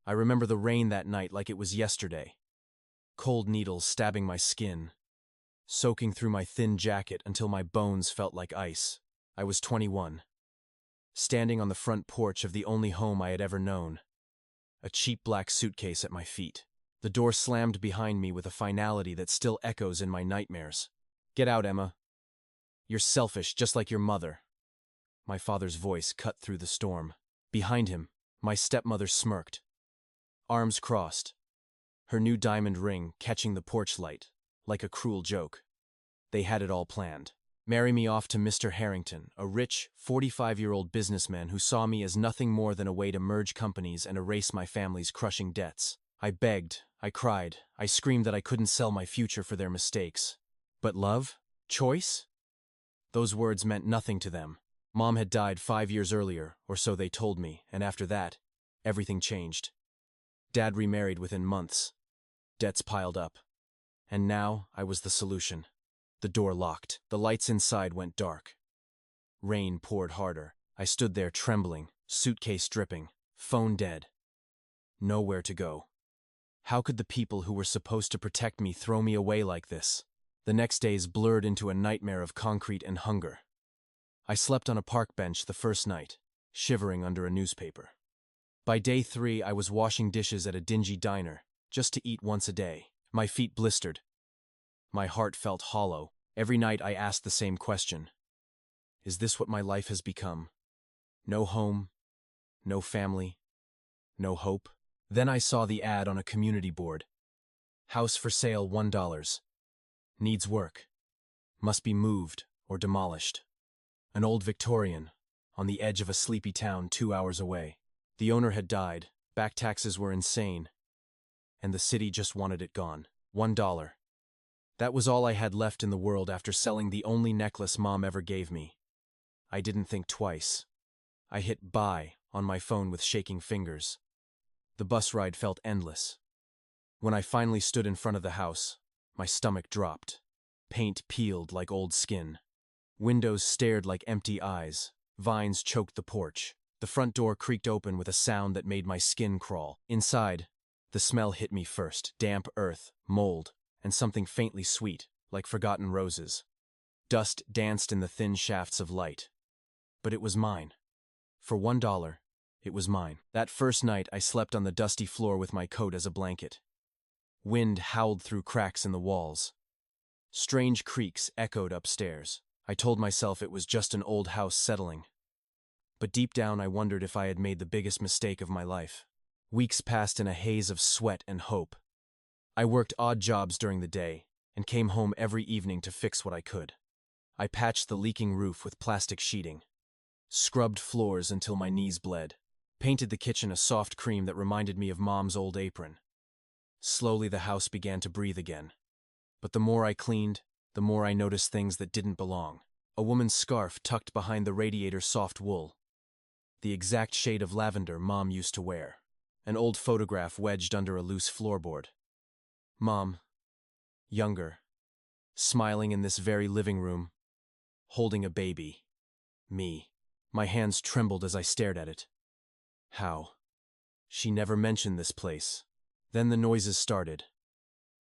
I remember the rain that night like it was yesterday. Cold needles stabbing my skin, soaking through my thin jacket until my bones felt like ice. I was 21, standing on the front porch of the only home I had ever known, a cheap black suitcase at my feet. The door slammed behind me with a finality that still echoes in my nightmares. "Get out, Emma. You're selfish, just like your mother." My father's voice cut through the storm. Behind him, my stepmother smirked, arms crossed, her new diamond ring catching the porch light, like a cruel joke. They had it all planned. Marry me off to Mr. Harrington, a rich, 45-year-old businessman who saw me as nothing more than a way to merge companies and erase my family's crushing debts. I begged, I cried, I screamed that I couldn't sell my future for their mistakes. But love? Choice? Those words meant nothing to them. Mom had died 5 years earlier, or so they told me, and after that, everything changed. Dad remarried within months. Debts piled up. And now I was the solution. The door locked. The lights inside went dark. Rain poured harder. I stood there trembling, suitcase dripping, phone dead. Nowhere to go. How could the people who were supposed to protect me throw me away like this? The next days blurred into a nightmare of concrete and hunger. I slept on a park bench the first night, shivering under a newspaper. By day 3, I was washing dishes at a dingy diner, just to eat once a day. My feet blistered. My heart felt hollow. Every night I asked the same question. Is this what my life has become? No home, no family, no hope? Then I saw the ad on a community board. House for sale, $1. Needs work. Must be moved or demolished. An old Victorian, on the edge of a sleepy town 2 hours away. The owner had died, back taxes were insane, and the city just wanted it gone. $1. That was all I had left in the world after selling the only necklace Mom ever gave me. I didn't think twice. I hit buy on my phone with shaking fingers. The bus ride felt endless. When I finally stood in front of the house, my stomach dropped. Paint peeled like old skin. Windows stared like empty eyes. Vines choked the porch. The front door creaked open with a sound that made my skin crawl. Inside, the smell hit me first. Damp earth, mold, and something faintly sweet, like forgotten roses. Dust danced in the thin shafts of light. But it was mine. For $1, it was mine. That first night, I slept on the dusty floor with my coat as a blanket. Wind howled through cracks in the walls. Strange creaks echoed upstairs. I told myself it was just an old house settling. But deep down, I wondered if I had made the biggest mistake of my life. Weeks passed in a haze of sweat and hope. I worked odd jobs during the day and came home every evening to fix what I could. I patched the leaking roof with plastic sheeting, scrubbed floors until my knees bled, painted the kitchen a soft cream that reminded me of Mom's old apron. Slowly, the house began to breathe again. But the more I cleaned, the more I noticed things that didn't belong. A woman's scarf tucked behind the radiator's soft wool. The exact shade of lavender Mom used to wear. An old photograph wedged under a loose floorboard. Mom, younger, smiling in this very living room, holding a baby. Me. My hands trembled as I stared at it. How? She never mentioned this place. Then the noises started.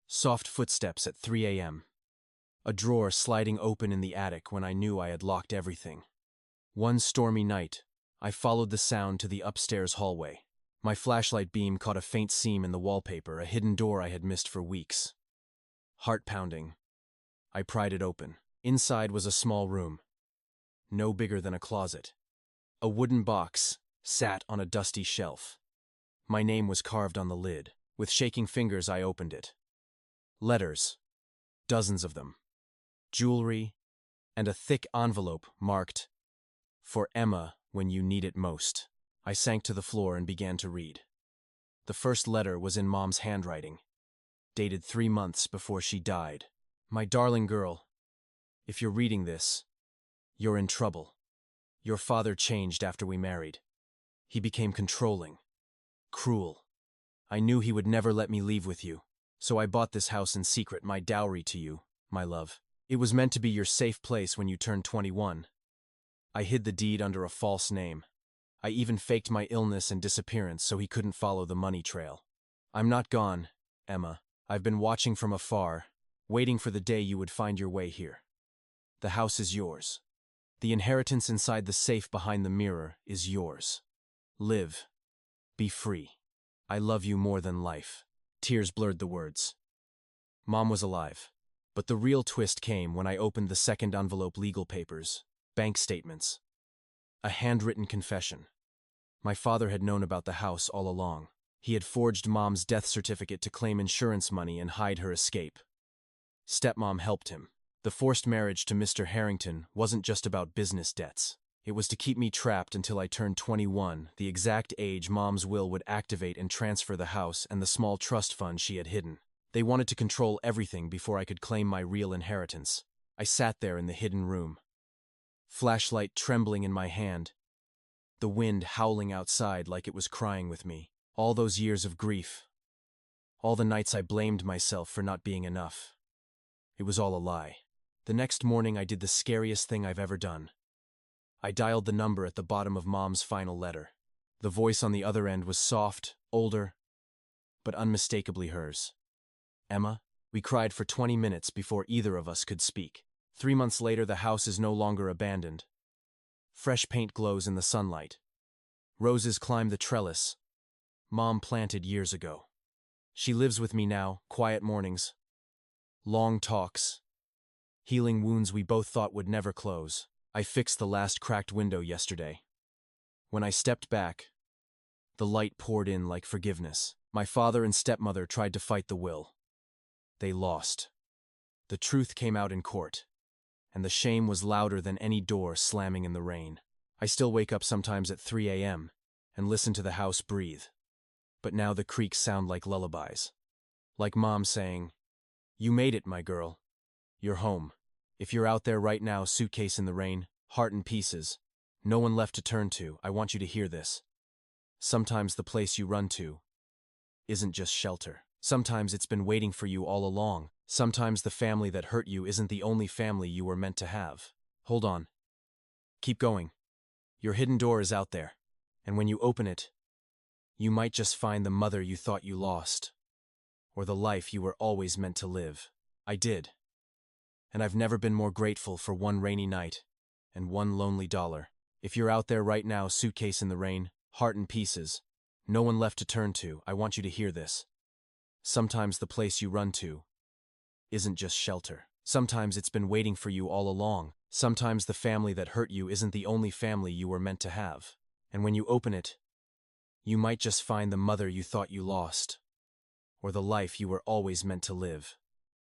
Soft footsteps at 3 a.m. A drawer sliding open in the attic when I knew I had locked everything. One stormy night, I followed the sound to the upstairs hallway. My flashlight beam caught a faint seam in the wallpaper, a hidden door I had missed for weeks. Heart pounding, I pried it open. Inside was a small room, no bigger than a closet. A wooden box sat on a dusty shelf. My name was carved on the lid. With shaking fingers, I opened it. Letters, dozens of them. Jewelry, and a thick envelope marked, "For Emma when you need it most." I sank to the floor and began to read. The first letter was in Mom's handwriting, dated 3 months before she died. My darling girl, if you're reading this, you're in trouble. Your father changed after we married. He became controlling, cruel. I knew he would never let me leave with you, so I bought this house in secret, my dowry to you, my love. It was meant to be your safe place when you turned 21. I hid the deed under a false name. I even faked my illness and disappearance so he couldn't follow the money trail. I'm not gone, Emma. I've been watching from afar, waiting for the day you would find your way here. The house is yours. The inheritance inside the safe behind the mirror is yours. Live. Be free. I love you more than life. Tears blurred the words. Mom was alive. But the real twist came when I opened the second envelope: legal papers, bank statements, a handwritten confession. My father had known about the house all along. He had forged Mom's death certificate to claim insurance money and hide her escape. Stepmom helped him. The forced marriage to Mr. Harrington wasn't just about business debts. It was to keep me trapped until I turned 21, the exact age Mom's will would activate and transfer the house and the small trust fund she had hidden. They wanted to control everything before I could claim my real inheritance. I sat there in the hidden room, flashlight trembling in my hand, the wind howling outside like it was crying with me. All those years of grief, all the nights I blamed myself for not being enough. It was all a lie. The next morning I did the scariest thing I've ever done. I dialed the number at the bottom of Mom's final letter. The voice on the other end was soft, older, but unmistakably hers. Emma, we cried for 20 minutes before either of us could speak. 3 months later, the house is no longer abandoned. Fresh paint glows in the sunlight. Roses climb the trellis Mom planted years ago. She lives with me now, quiet mornings, long talks, healing wounds we both thought would never close. I fixed the last cracked window yesterday. When I stepped back, the light poured in like forgiveness. My father and stepmother tried to fight the will. They lost. The truth came out in court, and the shame was louder than any door slamming in the rain. I still wake up sometimes at 3 a.m. and listen to the house breathe. But now the creaks sound like lullabies. Like Mom saying, "You made it, my girl. You're home. If you're out there right now, suitcase in the rain, heart in pieces, no one left to turn to, I want you to hear this. Sometimes the place you run to isn't just shelter. Sometimes it's been waiting for you all along. Sometimes the family that hurt you isn't the only family you were meant to have. Hold on. Keep going. Your hidden door is out there, and when you open it, you might just find the mother you thought you lost, or the life you were always meant to live." I did. And I've never been more grateful for one rainy night and one lonely dollar. If you're out there right now, suitcase in the rain, heart in pieces, no one left to turn to, I want you to hear this. Sometimes the place you run to isn't just shelter. Sometimes it's been waiting for you all along. Sometimes the family that hurt you isn't the only family you were meant to have. And when you open it, you might just find the mother you thought you lost, or the life you were always meant to live.